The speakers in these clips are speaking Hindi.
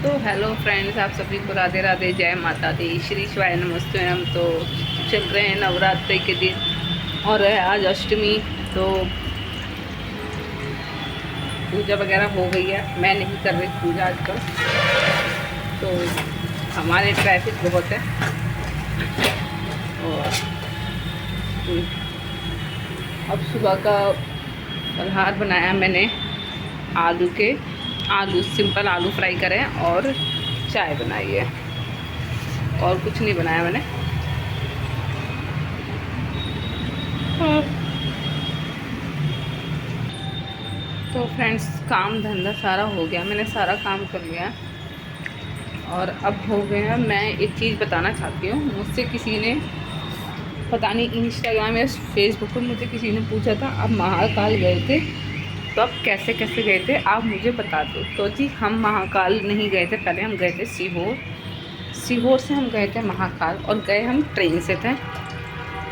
तो हेलो फ्रेंड्स, आप सभी को राधे राधे, जय माता दी, श्री शिवाय नमस्ते। हम तो चल रहे हैं नवरात्रि के दिन और है आज अष्टमी। तो पूजा वगैरह हो गई है, मैं नहीं कर रही पूजा आजकल। तो हमारे ट्रैफिक बहुत है और अब सुबह का फलहार बनाया मैंने। आलू सिंपल आलू फ्राई करें और चाय बनाई है, और कुछ नहीं बनाया मैंने। तो फ्रेंड्स, काम धंधा सारा हो गया, मैंने सारा काम कर लिया और अब हो गया। मैं एक चीज़ बताना चाहती हूँ। मुझसे किसी ने पता नहीं इंस्टाग्राम या फेसबुक पर मुझे किसी ने पूछा था, आप महाकाल गए थे तो आप कैसे कैसे गए थे, आप मुझे बता दो। तो जी, हम महाकाल नहीं गए थे, पहले हम गए थे सीहोर से हम गए थे महाकाल, और गए हम ट्रेन से थे।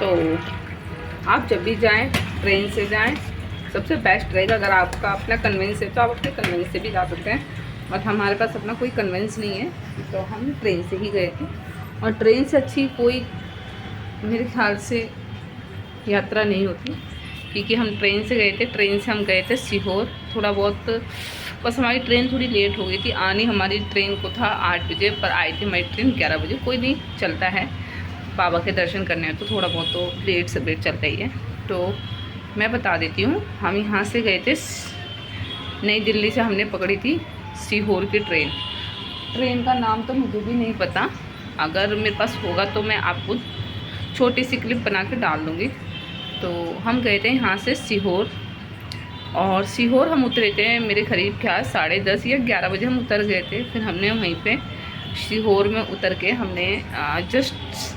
तो आप जब भी जाएं ट्रेन से जाएं, सबसे बेस्ट रहेगा। अगर आपका अपना कन्वेंस है तो आप अपने कन्वेंस से भी जा सकते हैं, और हमारे पास अपना कोई कन्वेंस नहीं है तो हम ट्रेन से ही गए थे। और ट्रेन से अच्छी कोई मेरे ख्याल से यात्रा नहीं होती, क्योंकि हम ट्रेन से गए थे। ट्रेन से हम गए थे सीहोर। थोड़ा बहुत बस हमारी ट्रेन थोड़ी लेट हो गई थी आनी। हमारी ट्रेन को था 8 बजे, पर आई थी हमारी ट्रेन 11 बजे। कोई नहीं, चलता है, बाबा के दर्शन करने हैं तो थोड़ा बहुत तो लेट से लेट चलता ही है। तो मैं बता देती हूँ, हम यहाँ से गए थे, नई दिल्ली से हमने पकड़ी थी सीहोर की ट्रेन। ट्रेन का नाम तो मुझे भी नहीं पता, अगर मेरे पास होगा तो मैं आपको छोटी सी क्लिप बना के डाल दूँगी। तो हम गए थे यहाँ से सीहोर, और सीहोर हम उतरे थे मेरे करीब क्या 10:30 या 11 बजे हम उतर गए थे। फिर हमने वहीं पे सीहोर में उतर के हमने जस्ट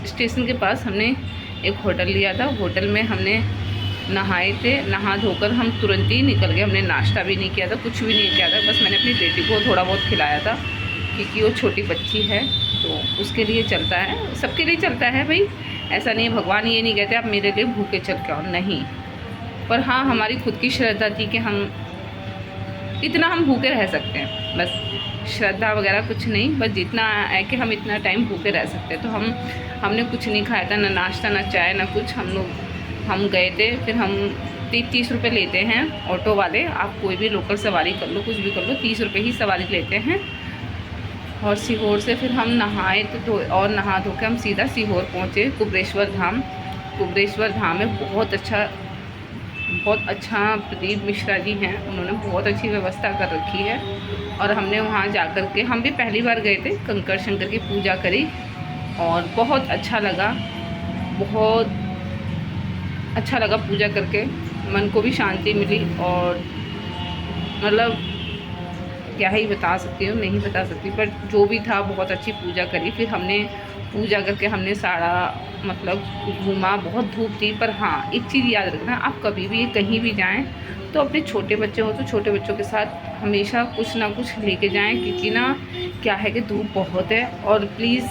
स्टेशन के पास हमने एक होटल लिया था। होटल में हमने नहाए थे, नहा धोकर हम तुरंत ही निकल गए। हमने नाश्ता भी नहीं किया था, कुछ भी नहीं किया था, बस मैंने अपनी बेटी को थोड़ा बहुत खिलाया था, क्योंकि वो छोटी बच्ची है तो उसके लिए चलता है, सबके लिए चलता है भाई। ऐसा नहीं है, भगवान ये नहीं कहते आप मेरे लिए भूखे चल के आओ, नहीं। पर हाँ, हमारी खुद की श्रद्धा थी कि हम भूखे रह सकते हैं, बस श्रद्धा वगैरह कुछ नहीं, बस जितना है कि हम इतना टाइम भूखे रह सकते हैं। तो हमने कुछ नहीं खाया था, ना नाश्ता ना चाय ना कुछ। हम गए थे। फिर हम 30 रुपये लेते हैं ऑटो वाले, आप कोई भी लोकल सवारी कर लो, कुछ भी कर लो, 30 रुपये ही सवारी लेते हैं। और सीहोर से फिर हम नहाए तो और नहा धो के हम सीधा सीहोर पहुँचे कुबरेश्वर धाम। कुबरेश्वर धाम में बहुत अच्छा प्रदीप मिश्रा जी हैं, उन्होंने बहुत अच्छी व्यवस्था कर रखी है। और हमने वहाँ जा कर के, हम भी पहली बार गए थे, कंकर शंकर की पूजा करी और बहुत अच्छा लगा, बहुत अच्छा लगा पूजा करके। मन को भी शांति मिली, और मतलब क्या ही बता सकती हूँ, नहीं बता सकती, पर जो भी था बहुत अच्छी पूजा करी। फिर हमने पूजा करके हमने सारा मतलब घूमा, बहुत धूप थी। पर हाँ, एक चीज़ याद रखना, आप कभी भी कहीं भी जाएं तो अपने छोटे बच्चे हो तो छोटे बच्चों के साथ हमेशा कुछ ना कुछ लेके जाएं, क्योंकि ना क्या है कि धूप बहुत है। और प्लीज़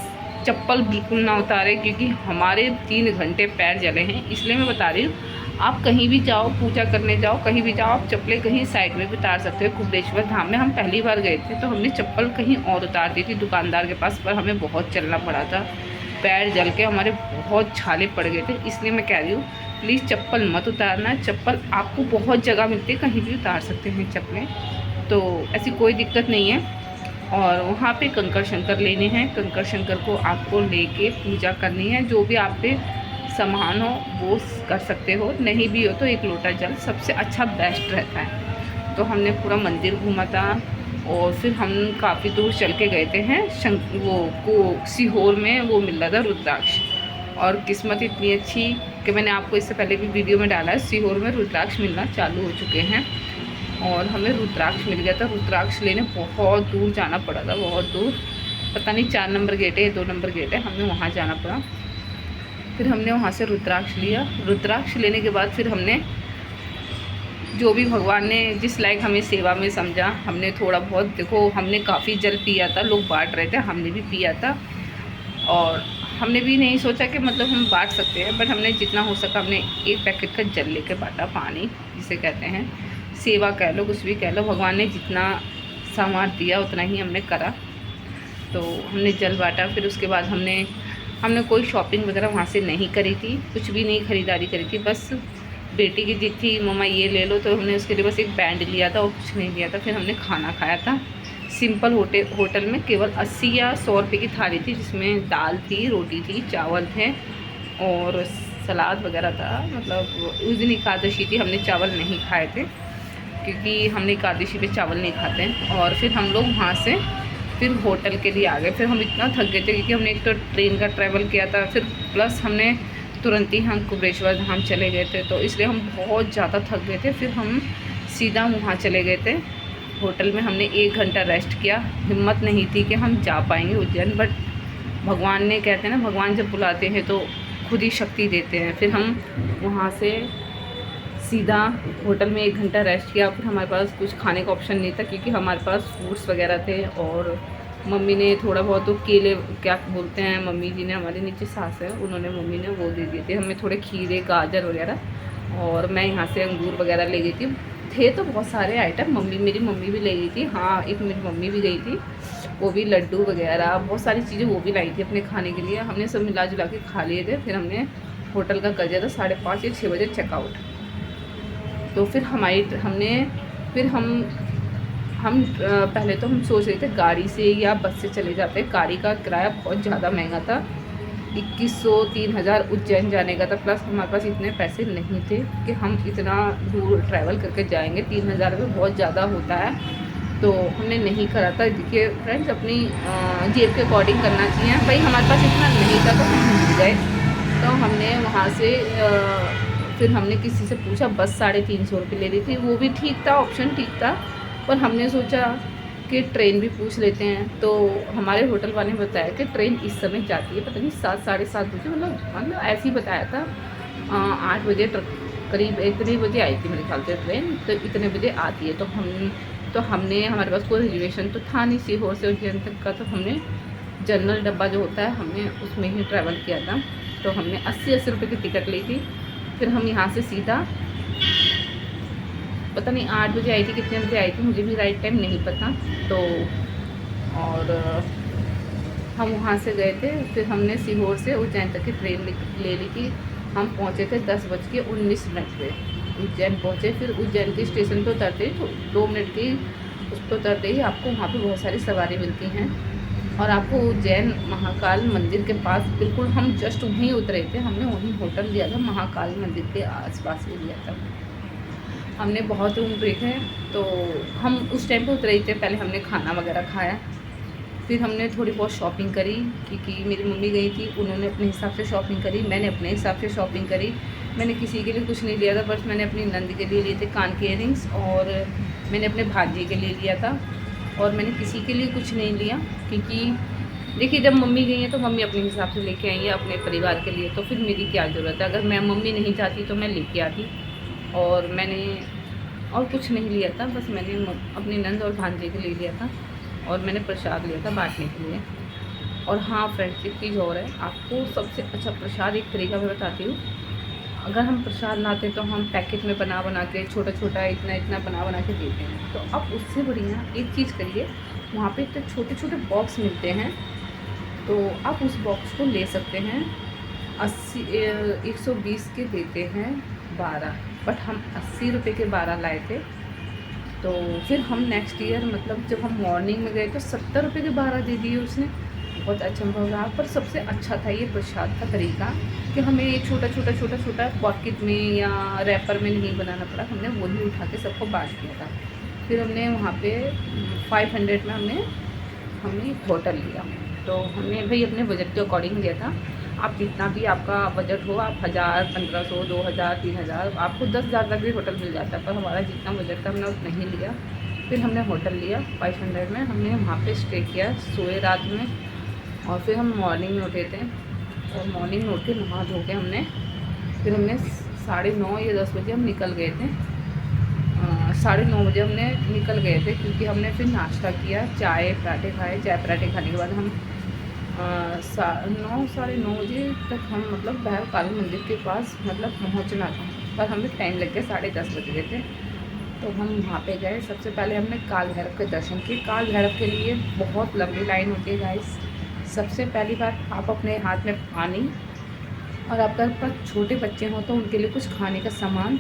चप्पल बिल्कुल ना उतारें, क्योंकि हमारे 3 घंटे पैर जले हैं। इसलिए मैं बता रही हूँ, आप कहीं भी जाओ, पूजा करने जाओ, कहीं भी जाओ, आप चप्पलें कहीं साइड में भी उतार सकते हो। कुबरेश्वर धाम में हम पहली बार गए थे तो हमने चप्पल कहीं और उतार दी थी दुकानदार के पास, पर हमें बहुत चलना पड़ा था, पैर जल के हमारे बहुत छाले पड़ गए थे। इसलिए मैं कह रही हूँ, प्लीज़ चप्पल मत उतारना। चप्पल आपको बहुत जगह मिलती है, कहीं भी उतार सकते हैं चप्पलें, तो ऐसी कोई दिक्कत नहीं है। और वहाँ पे कंकर शंकर लेने हैं, कंकर शंकर को आपको लेके पूजा करनी है। जो भी आप पे सामान हो वो कर सकते हो, नहीं भी हो तो 1 लोटा जल सबसे अच्छा बेस्ट रहता है। तो हमने पूरा मंदिर घूमा था, और फिर हम काफ़ी दूर चल के गए थे हैं सीहोर में वो मिल रहा था रुद्राक्ष। और किस्मत इतनी अच्छी कि मैंने आपको इससे पहले भी वीडियो में डाला है, सीहोर में रुद्राक्ष मिलना चालू हो चुके हैं, और हमें रुद्राक्ष मिल गया था। रुद्राक्ष लेने बहुत दूर जाना पड़ा था, बहुत दूर, पता नहीं 4 नंबर गेट है या 2 नंबर गेट है, हमें वहाँ जाना पड़ा। फिर हमने वहाँ से रुद्राक्ष लिया। रुद्राक्ष लेने के बाद फिर हमने जो भी भगवान ने जिस लायक हमें सेवा में समझा, हमने थोड़ा बहुत, देखो हमने काफ़ी जल पिया था, लोग बांट रहे थे, हमने भी पिया था। और हमने भी नहीं सोचा कि मतलब हम बांट सकते हैं, बट हमने जितना हो सका हमने 1 पैकेट का जल लेके बांटा, पानी जिसे कहते हैं, सेवा कह लो, कुछ भी कह लो। भगवान ने जितना सामान दिया उतना ही हमने करा। तो हमने जल बांटा। फिर उसके बाद हमने कोई शॉपिंग वगैरह वहाँ से नहीं करी थी, कुछ भी नहीं ख़रीदारी करी थी। बस बेटी की जिद थी मम्मा ये ले लो, तो हमने उसके लिए बस एक बैंड लिया था और कुछ नहीं लिया था। फिर हमने खाना खाया था सिंपल होटल में, केवल 80 या 100 रुपये की थाली थी, जिसमें दाल थी, रोटी थी, चावल थे और सलाद वगैरह था। मतलब उस दिन एकादशी थी, हमने चावल नहीं खाए थे क्योंकि हमने एकादशी पे चावल नहीं खाते हैं। और फिर हम लोग वहाँ से फिर होटल के लिए आ गए। फिर हम इतना थक गए थे क्योंकि हमने एक तो ट्रेन का ट्रैवल किया था, फिर प्लस हमने तुरंत ही हम कुबेश्वर धाम चले गए थे, तो इसलिए हम बहुत ज़्यादा थक गए थे। फिर हम सीधा वहाँ चले गए थे होटल में। हमने 1 घंटा रेस्ट किया, हिम्मत नहीं थी कि हम जा पाएंगे उज्जैन, बट भगवान ने, कहते हैं ना, भगवान जब बुलाते हैं तो खुद ही शक्ति देते हैं। फिर हम वहाँ से सीधा होटल में 1 घंटा रेस्ट किया। फिर हमारे पास कुछ खाने का ऑप्शन नहीं था क्योंकि हमारे पास फ्रूट्स वगैरह थे, और मम्मी ने थोड़ा बहुत तो केले, क्या बोलते हैं, मम्मी जी ने, हमारे नीचे सास है, उन्होंने, मम्मी ने वो दे दिए थे हमें, थोड़े खीरे, गाजर वगैरह। और मैं यहाँ से अंगूर वगैरह ले गई थी। थे तो बहुत सारे आइटम, मेरी मम्मी भी ले गई थी। हाँ, एक मेरी मम्मी भी गई थी, वो भी लड्डू वगैरह बहुत सारी चीज़ें वो भी लाई थी अपने खाने के लिए। हमने सब मिला जुला के खा लिए थे। फिर हमने होटल का कर दिया था 5:30 या 6 बजे चेकआउट। तो फिर हम पहले तो हम सोच रहे थे गाड़ी से या बस से चले जाते। गाड़ी का किराया बहुत ज़्यादा महंगा था, 2100-3000 उज्जैन जाने का था, प्लस हमारे पास इतने पैसे नहीं थे कि हम इतना दूर ट्रैवल करके जाएंगे। 3000 रुपये बहुत ज़्यादा होता है, तो हमने नहीं करा था। देखिए फ्रेंड्स, अपनी जेब के अकॉर्डिंग करना चाहिए। भाई हमारे पास इतना नहीं था तो हम भूल गए। तो हमने वहाँ से फिर हमने किसी से पूछा, बस 350 रुपये ले रही थी, वो भी ठीक था, ऑप्शन ठीक था। पर हमने सोचा कि ट्रेन भी पूछ लेते हैं, तो हमारे होटल वाले ने बताया कि ट्रेन इस समय जाती है, पता नहीं 7, 7:30 बजे, मतलब ऐसे ही बताया था। 8 बजे करीब इतने बजे आई थी मेरे ख्याल से ट्रेन, तो इतने बजे आती है। तो हमने हमारे पास कोई रिजर्वेशन तो था नहीं सीहोर से उज्जैन तक का, तो हमने जनरल डब्बा जो होता है, हमने उसमें ही ट्रैवल किया था। तो हमने 80 रुपये की टिकट ली थी। फिर हम यहाँ से सीधा, पता नहीं 8 बजे आई थी, कितने बजे आई थी मुझे भी राइट टाइम नहीं पता। तो और हम वहाँ से गए थे। फिर हमने सीहोर से उज्जैन तक की ट्रेन ले ली थी। हम पहुँचे थे 10:19 पे उज्जैन पहुँचे। फिर उज्जैन के स्टेशन पे उतरते ही 2 मिनट की उस पर उतरते ही आपको वहाँ पे बहुत सारी सवारी मिलती हैं, और आपको उज्जैन महाकाल मंदिर के पास, बिल्कुल हम जस्ट वहीं उतरे थे। हमने वहीं होटल लिया था, महाकाल मंदिर के आसपास ही लिया था। हमने बहुत रूम देखे, तो हम उस टाइम पे उतरे ही थे। पहले हमने खाना वगैरह खाया, फिर हमने थोड़ी बहुत शॉपिंग करी क्योंकि मेरी मम्मी गई थी, उन्होंने अपने हिसाब से शॉपिंग करी, मैंने अपने हिसाब से शॉपिंग करी। मैंने किसी के लिए कुछ नहीं लिया था, बस मैंने अपनी नंद के लिए लिए थे कान के इयरिंग्स, और मैंने अपने भांजी के लिए लिया था। और मैंने किसी के लिए कुछ नहीं लिया क्योंकि देखिए, जब मम्मी गई है तो मम्मी अपने हिसाब से लेके आई है अपने परिवार के लिए, तो फिर मेरी क्या ज़रूरत है। अगर मैं, मम्मी नहीं चाहती तो मैं लेके आती। और मैंने और कुछ नहीं लिया था, बस मैंने अपनी नंद और भांजे के लिए लिया था, और मैंने प्रसाद लिया था बांटने के लिए। और हाँ फ्रेंड्स, एक चीज़ और है, आपको सबसे अच्छा प्रसाद एक तरीका मैं बताती हूँ। अगर हम प्रसाद लाते तो हम पैकेट में बना के, छोटा छोटा इतना बना के देते हैं, तो अब उससे बढ़िया एक चीज़ करिए, वहाँ पे तो छोटे छोटे बॉक्स मिलते हैं, तो आप उस बॉक्स को ले सकते हैं। 120 के देते हैं 12, बट हम 80 रुपये के 12 लाए थे। तो फिर हम नेक्स्ट ईयर, मतलब जब हम मॉर्निंग में गए तो 70 रुपये के 12 दे दिए उसने। बहुत अच्छा अनुभव रहा। पर सबसे अच्छा था ये प्रसाद का तरीका कि हमें ये छोटा पॉकेट में या रैपर में नहीं बनाना पड़ा, हमने वही उठा के सबको बांट दिया था। फिर हमने वहाँ पे 500 में हमने होटल लिया। तो हमने भाई अपने बजट के अकॉर्डिंग लिया था। आप जितना भी आपका बजट हो, आप 1000, 1500, 2000, 3000, आपको 10,000 तक भी होटल मिल जाता है, पर हमारा जितना बजट था हमने उतना ही लिया। फिर हमने होटल लिया 500 में, हमने वहाँ पे स्टे किया, सोए रात में। और फिर हम मॉर्निंग में उठे थे, और मॉर्निंग में उठ के नहा धो के हमने 9:30 या 10 बजे हम निकल गए थे। 9:30 बजे हमने निकल गए थे क्योंकि हमने फिर नाश्ता किया, चाय पराठे खाए। चाय पराठे खाने के बाद हम 9, 9:30 बजे तक हम मतलब भैरव काली मंदिर के पास मतलब पहुंचना था, पर हमें टाइम लग गया, 10:30 बज गए थे। तो हम वहाँ पे गए। सबसे पहले हमने काल भैरव के दर्शन किए। काल भैरव के लिए बहुत लंबी लाइन होती है गाइस। सबसे पहली बात, आप अपने हाथ में पानी, और आपके पास छोटे बच्चे हों तो उनके लिए कुछ खाने का सामान,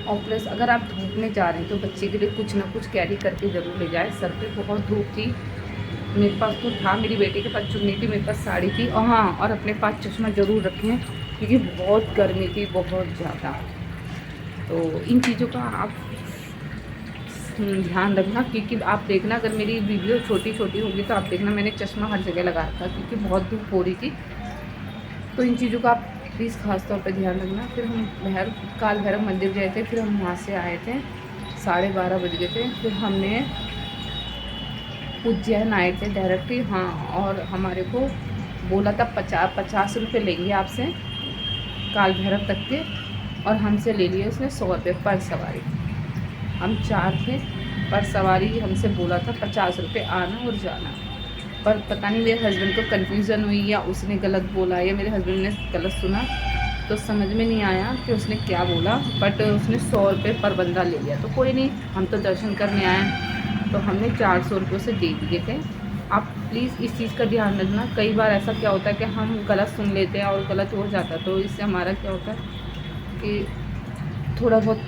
और प्लस अगर आप धूप में जा रहे हैं तो बच्चे के लिए कुछ ना कुछ कैरी करके ज़रूर ले जाए। सर पे बहुत धूप थी, मेरे पास तो था, मेरी बेटी के पास चुन्नी थी, मेरे पास साड़ी थी, और हाँ, और अपने पास चश्मा ज़रूर रखें क्योंकि बहुत गर्मी थी, बहुत ज़्यादा। तो इन चीज़ों का आप ध्यान रखना, क्योंकि आप देखना, अगर मेरी वीडियो छोटी छोटी होगी तो आप देखना मैंने चश्मा हर जगह लगाया था क्योंकि बहुत धूप हो रही थी। तो इन चीज़ों का आप प्लीज़ ख़ास तौर पे ध्यान रखना। फिर हम काल भैरव मंदिर गए थे। फिर हम वहाँ से आए थे, 12:30 बज गए थे। फिर हमने उज्जैन आए थे डायरेक्टली। हाँ, और हमारे को बोला था 50 रुपये लेंगे आपसे काल भैरव तक के, और हमसे ले लिए उसने 100 रुपये पर सवारी। हम 4 थे, पर सवारी हमसे बोला था 50 रुपये आना और जाना। पर पता नहीं मेरे हस्बैंड को कन्फ्यूज़न हुई या उसने गलत बोला या मेरे हस्बैंड ने गलत सुना, तो समझ में नहीं आया कि उसने क्या बोला, बट उसने 100 रुपये पर बंदा ले लिया। तो कोई नहीं, हम तो दर्शन करने आए, तो हमने 400 रुपये से दे दिए थे। आप प्लीज़ इस चीज़ का ध्यान रखना। कई बार ऐसा क्या होता है कि हम गलत सुन लेते हैं और गलत हो जाता है, तो इससे हमारा क्या होता है कि थोड़ा बहुत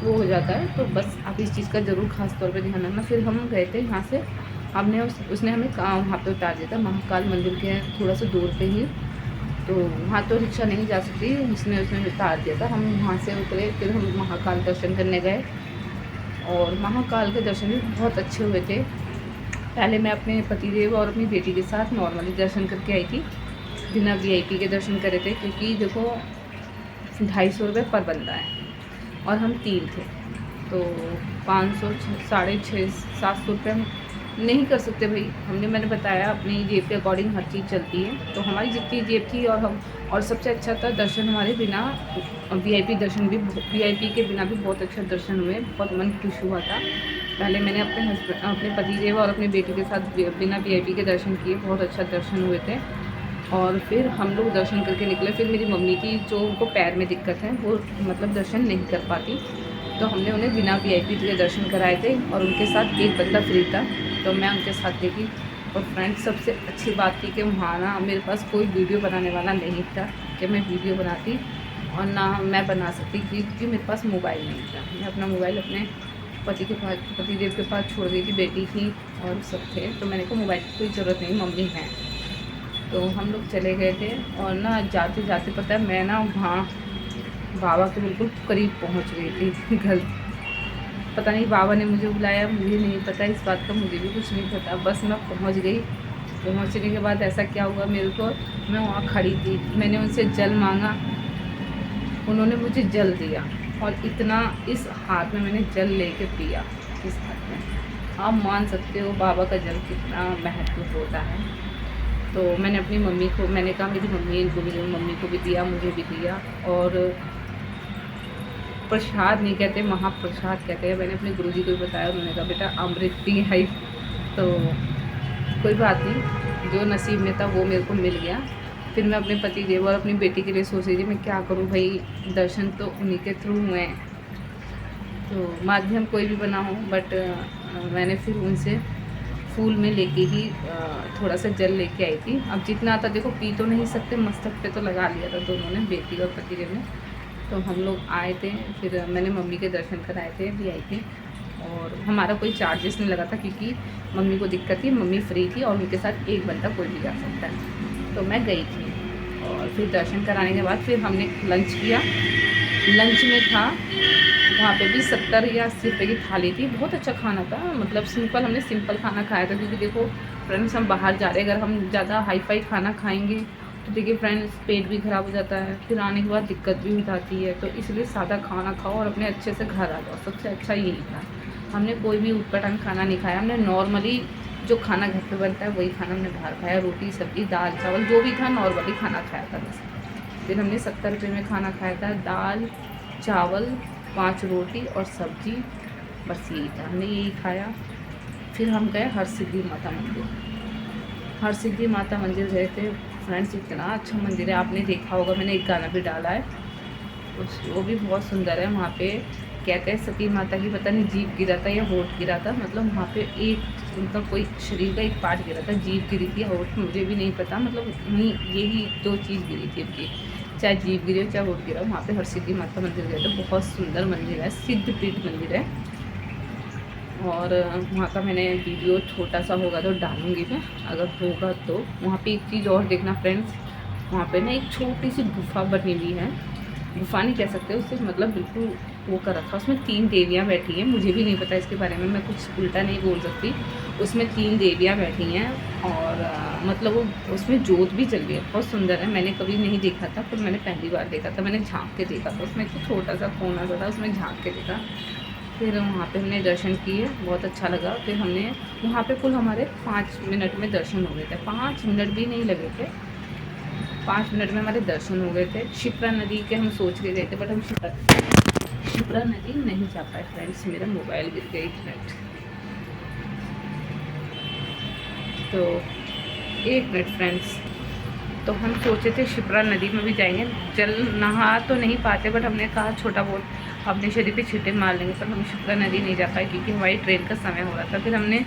वो हो जाता है। तो बस आप इस चीज़ का ज़रूर ख़ास तौर पे ध्यान रखना। फिर हम गए थे यहाँ से, हमने उसने हमें वहाँ पे उतार दिया था, महाकाल मंदिर के थोड़ा सा दूर पे ही। तो वहाँ तो रिक्शा नहीं जा सकती, उसने उतार दिया था। हम वहाँ से उतरे, फिर हम महाकाल दर्शन करने गए, और महाकाल के दर्शन भी बहुत अच्छे हुए थे। पहले मैं अपने पतिदेव और अपनी बेटी के साथ नॉर्मली दर्शन करके आई थी, बिना VIP के दर्शन करे थे, क्योंकि देखो 250 रुपये पर बंदा है और हम 3 थे, तो 500 650 700 रुपये हम नहीं कर सकते भाई। मैंने बताया अपनी जेब के अकॉर्डिंग हर चीज़ चलती है, तो हमारी जितनी जेब थी, और सबसे अच्छा था दर्शन हमारे बिना VIP दर्शन भी, VIP के बिना भी बहुत अच्छा दर्शन हुए, बहुत मन खुश हुआ था। पहले मैंने अपने पतिदेव और अपनी बेटी के साथ बिना VIP के दर्शन किए, बहुत अच्छा दर्शन हुए थे। और फिर हम लोग दर्शन करके निकले। फिर मेरी मम्मी की, जो उनको पैर में दिक्कत है, वो मतलब दर्शन नहीं कर पाती, तो हमने उन्हें बिना VIP के दर्शन कराए थे, और उनके साथ एक बंदा फ्री था, तो मैं उनके साथ गई। और फ्रेंड्स, सबसे अच्छी बात थी कि वहाँ ना मेरे पास कोई वीडियो बनाने वाला नहीं था कि मैं वीडियो बनाती, और ना मैं बना सकती क्योंकि मेरे पास मोबाइल नहीं था। मैं अपना मोबाइल अपने पतिदेव के पास छोड़ गई थी, बेटी थी और सब थे, तो मैंने कहा मोबाइल की कोई ज़रूरत नहीं, मम्मी हैं। तो हम लोग चले गए थे, और ना जाते जाते पता है, मैं ना वहाँ बाबा के बिल्कुल करीब पहुँच गई थी। घर पता नहीं बाबा ने मुझे बुलाया, मुझे नहीं पता, इस बात का मुझे भी कुछ नहीं पता, बस मैं पहुंच गई। पहुंचने के बाद ऐसा क्या हुआ मेरे को, मैं वहाँ खड़ी थी, मैंने उनसे जल मांगा, उन्होंने मुझे जल दिया, और इतना इस हाथ में मैंने जल लेके पिया, इस हाथ में। आप मान सकते हो बाबा का जल कितना महत्व होता है। तो मैंने अपनी मम्मी को, मैंने कहा मेरी मम्मी को भी दिया, मुझे भी दिया। और प्रसाद नहीं कहते, महाप्रसाद कहते हैं। मैंने अपने गुरुजी को भी बताया, उन्होंने कहा बेटा अमृत भी है। तो कोई बात नहीं, जो नसीब में था वो मेरे को मिल गया। फिर मैं अपने पति देव और अपनी बेटी के लिए सोच रही थी मैं क्या करूं भाई, दर्शन तो उन्हीं के थ्रू हुए, तो माध्यम कोई भी बना हो, बट मैंने फिर उनसे फूल में लेके ही थोड़ा सा जल लेके आई थी। अब जितना आता देखो पी तो नहीं सकते, मस्तक पे तो लगा लिया था दोनों ने, बेटी और पति देव ने। तो हम लोग आए थे, फिर मैंने मम्मी के दर्शन कराए थे, VIP, और हमारा कोई चार्जेस नहीं लगा था क्योंकि मम्मी को दिक्कत थी, मम्मी फ्री थी, और उनके साथ एक बंदा कोई भी जा सकता है। तो मैं गई थी, और फिर दर्शन कराने के बाद फिर हमने लंच किया। लंच में था वहाँ पे भी 70 या 80 रुपये की थाली थी, बहुत अच्छा खाना था, मतलब सिंपल, हमने सिंपल खाना खाया था, क्योंकि देखो फ्रेंड्स हम बाहर जा रहे हैं, अगर हम ज़्यादा हाई फाई खाना खाएंगे तो देखिए फ्रेंड्स पेट भी ख़राब हो जाता है, फिर आने के बाद दिक्कत भी हो जाती है। तो इसलिए सादा खाना खाओ और अपने अच्छे से घर आ जाओ, सबसे अच्छा यही था। हमने कोई भी ऊटपटांग खाना नहीं खाया, हमने नॉर्मली जो खाना घर पे बनता है वही खाना हमने बाहर खाया, रोटी सब्ज़ी दाल चावल जो भी था नॉर्मली खाना खाया था बस। फिर हमने 70 रुपये में खाना खाया था, दाल चावल 5 रोटी और सब्ज़ी, बस यही था, हमने यही खाया। फिर हम गए हरसिद्धि माता मंदिर। हरसिद्धि माता मंदिर गए थे फ्रेंड्स, इतना अच्छा मंदिर है, आपने देखा होगा, मैंने एक गाना भी डाला है, वो भी बहुत सुंदर है। वहाँ पे कहते हैं सती माता की पता नहीं जीभ गिरा था या होठ गिरा था, मतलब वहाँ पे एक उनका कोई शरीर का एक पार्ट गिरा था, जीभ गिरी थी या होठ मुझे भी नहीं पता, मतलब नहीं यही दो चीज़ गिरी थी उनकी, चाहे जीभ गिरी हो चाहे होठ गिरा। वहाँ पे हरसिद्धि माता मंदिर गए थे, बहुत सुंदर मंदिर है, सिद्धपीठ मंदिर है। और वहाँ का मैंने वीडियो छोटा सा होगा तो डालूँगी मैं, अगर होगा तो। वहाँ पे एक चीज़ और देखना फ्रेंड्स, वहाँ पे ना एक छोटी सी गुफा बनी हुई है, गुफा नहीं कह सकते उसे, मतलब बिल्कुल वो कर रखा, उसमें 3 देवियाँ बैठी हैं। मुझे भी नहीं पता इसके बारे में, मैं कुछ उल्टा नहीं बोल सकती। उसमें 3 देवियाँ बैठी हैं और मतलब वो उसमें जोत भी चल रही है, बहुत सुंदर है। मैंने कभी नहीं देखा था, पर मैंने पहली बार देखा था, मैंने झाँक के देखा था, उसमें एक छोटा सा कोना सा था, उसमें झाँक के देखा। फिर वहाँ पे हमने दर्शन किए, बहुत अच्छा लगा। फिर हमने वहाँ पे कुल हमारे 5 मिनट में दर्शन हो गए थे, 5 मिनट भी नहीं लगे थे, 5 मिनट में हमारे दर्शन हो गए थे। शिप्रा नदी के हम सोच के गए थे, बट हम शिप्रा नदी नहीं जा पाए फ्रेंड्स, मेरा मोबाइल गिर गया 1 मिनट, तो 1 मिनट फ्रेंड्स। तो हम सोचे थे शिप्रा नदी में भी जाएंगे, जल नहा तो नहीं पाते, बट हमने कहा छोटा बहुत अपने शरीर पे छींटे मार लेंगे, पर हम शिप्रा नदी नहीं जा पाए क्योंकि हमारी ट्रेन का समय हो रहा था। फिर हमने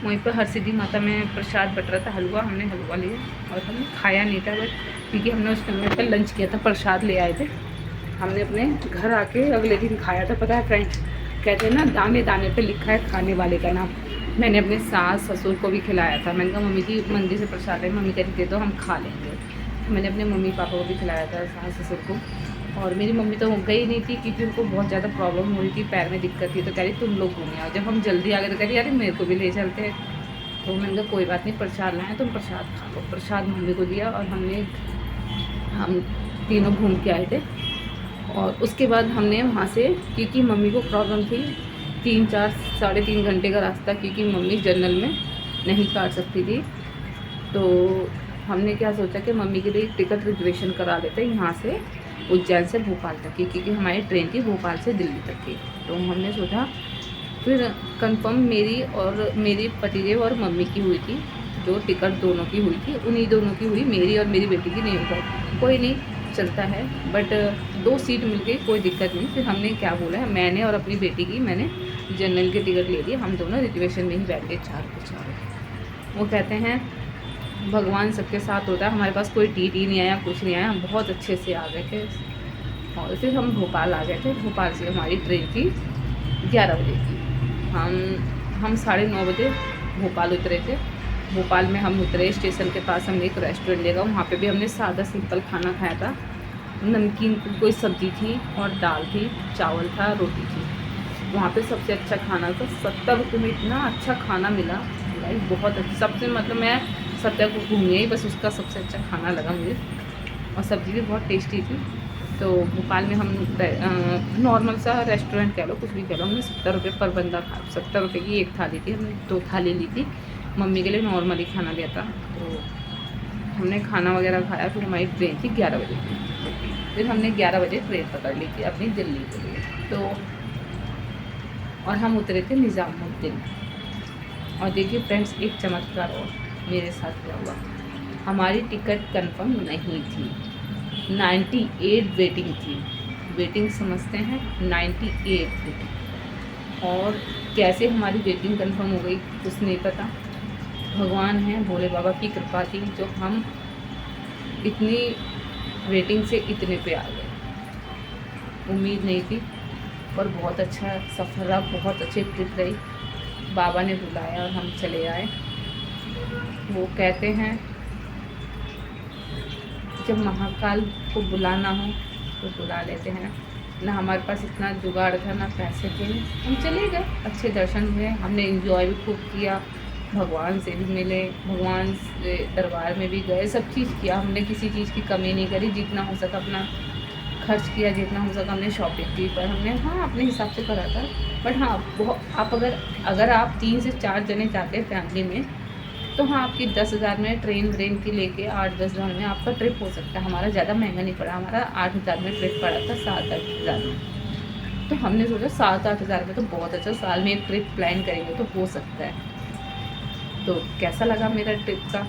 वहीं पर हरसिद्धि माता में प्रसाद बट रहा था, हलवा, हमने हलवा लिया और हमने खाया नहीं था, बट क्योंकि हमने उस समय पर लंच किया था, प्रसाद ले आए थे। हमने अपने घर आके अगले दिन खाया था। पता है फ्रेंड्स, कहते हैं ना दाने दाने पे लिखा है खाने वाले का नाम। मैंने अपने सास ससुर को भी खिलाया था, मैंने कहा मम्मी जी मंदिर से प्रसाद है, मम्मी कहती दे दो हम खा लेंगे। मैंने अपने मम्मी पापा को भी खिलाया था, सास ससुर को। और मेरी मम्मी तो गई नहीं थी क्योंकि उनको बहुत ज़्यादा प्रॉब्लम हो रही थी, पैर में दिक्कत थी, तो कह रही तुम लोग घूमे आओ। जब हम जल्दी आ गए तो कह रही अरे मेरे को भी ले चलते हैं, तो मैंने कहा कोई बात नहीं, प्रसाद लाएँ तुम प्रसाद खा लो। प्रसाद मम्मी को दिया और हम तीनों घूम के आए थे। और उसके बाद हमने वहाँ से, क्योंकि मम्मी को प्रॉब्लम थी, 3-4 साढ़े 3 घंटे का रास्ता, क्योंकि मम्मी जनरल में नहीं काट सकती थी, तो हमने क्या सोचा कि मम्मी के लिए टिकट रिजर्वेशन करा लेते हैं यहाँ से उज्जैन से भोपाल तक की, क्योंकि हमारी ट्रेन थी भोपाल से दिल्ली तक की। तो हमने सोचा, फिर कंफर्म मेरी और मेरे पतिदेव और मम्मी की हुई थी, जो टिकट दोनों की हुई थी, उन्हीं दोनों की हुई, मेरी और मेरी बेटी की नहीं हो पाई। कोई नहीं, चलता है, बट 2 सीट मिल गई, कोई दिक्कत नहीं। फिर हमने क्या बोला है, मैंने और अपनी बेटी की मैंने जनरल की टिकट ले ली, हम दोनों रिजर्वेशन में ही बैठ गए 4 के 4। वो कहते हैं भगवान सबके साथ होता है, हमारे पास कोई टीटी नहीं आया, कुछ नहीं आया, हम बहुत अच्छे से आ गए थे। और फिर हम भोपाल आ गए थे। भोपाल से हमारी ट्रेन थी 11 बजे की। हम 9:30 बजे भोपाल उतरे थे। भोपाल में हम उतरे, स्टेशन के पास हमने एक रेस्टोरेंट लेगा, वहाँ पे भी हमने सादा सिंपल खाना खाया था। नमकीन कोई सब्ज़ी थी और दाल थी, चावल था, रोटी थी। वहाँ पे सबसे अच्छा खाना था, 70 रुपये में इतना अच्छा खाना मिला भाई, बहुत अच्छा। सबसे मतलब मैं सब जगह घूमी है, बस उसका सबसे अच्छा खाना लगा मुझे, और सब्ज़ी भी बहुत टेस्टी थी। तो भोपाल में हम नॉर्मल सा रेस्टोरेंट कह लो, कुछ भी कह लो, हमने 70 रुपये पर बंदा खाया। 70 रुपये की एक थाली थी, हमने 2 थाली ली थी, मम्मी के लिए नॉर्मली खाना लिया था। तो हमने खाना वगैरह खाया। फिर हमारी ट्रेन थी 11 बजे की। फिर हमने 11 बजे ट्रेन पकड़ ली थी अपनी दिल्ली के लिए। तो और हम उतरे थे निज़ामुद्दीन। और देखिए फ्रेंड्स, एक चमत्कार और मेरे साथ क्या हुआ, हमारी टिकट कंफर्म नहीं थी, 98 वेटिंग थी। वेटिंग समझते हैं, 98 वेटिंग। और कैसे हमारी वेटिंग कंफर्म हो गई कुछ नहीं पता, भगवान है, भोले बाबा की कृपा थी जो हम इतनी वेटिंग से इतने पे आ गए। उम्मीद नहीं थी, पर बहुत अच्छा सफ़र रहा, बहुत अच्छी ट्रिप रही। बाबा ने बुलाया और हम चले आए। वो कहते हैं जब महाकाल को बुलाना हो तो बुला लेते हैं। ना हमारे पास इतना जुगाड़ था, ना पैसे थे, हम चले गए। अच्छे दर्शन हुए, हमने एंजॉय भी खूब किया, भगवान से भी मिले, भगवान से दरबार में भी गए, सब चीज़ किया हमने, किसी चीज़ की कमी नहीं करी। जितना हो सका अपना खर्च किया, जितना हो सका हमने शॉपिंग की, पर हमने अपने हिसाब से करा था। बट आप अगर आप 3 से 4 जने जाते हैं फैमिली में, तो आपकी 10,000 में ट्रेन की लेके 8-10 हज़ार में आपका ट्रिप हो सकता है। हमारा ज़्यादा महंगा नहीं पड़ा, हमारा 8,000 में ट्रिप पड़ा था, 7-8 हज़ार में। तो हमने सोचा 7-8 हज़ार में तो बहुत अच्छा, साल में एक ट्रिप प्लान करेंगे तो हो सकता है। तो कैसा लगा मेरा ट्रिप का,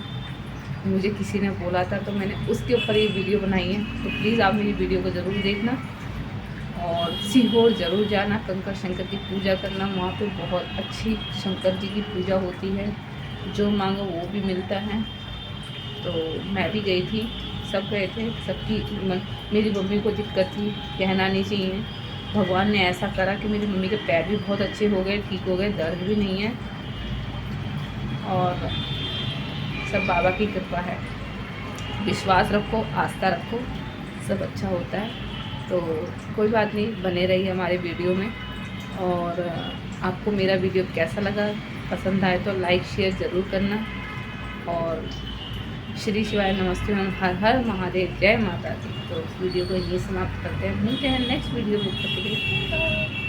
मुझे किसी ने बोला था, तो मैंने उसके ऊपर एक वीडियो बनाई है, तो प्लीज़ आप मेरी वीडियो को ज़रूर देखना। और सीहोर ज़रूर जाना, कंकर शंकर की पूजा करना। वहाँ पे बहुत अच्छी शंकर जी की पूजा होती है, जो मांगो वो भी मिलता है। तो मैं भी गई थी, सब गए थे, सबकी मेरी मम्मी को दिक्कत थी, कहना नहीं चाहिए। भगवान ने ऐसा करा कि मेरी मम्मी के पैर भी बहुत अच्छे हो गए, ठीक हो गए, दर्द भी नहीं है, और सब बाबा की कृपा है। विश्वास रखो, आस्था रखो, सब अच्छा होता है। तो कोई बात नहीं, बने रहिए हमारे वीडियो में। और आपको मेरा वीडियो कैसा लगा, पसंद आए तो लाइक शेयर ज़रूर करना। और श्री शिवाय, नमस्ते, हर हर महादेव, जय माता दी। तो इस वीडियो को यही समाप्त करते हैं, मिलते हैं नेक्स्ट वीडियो में।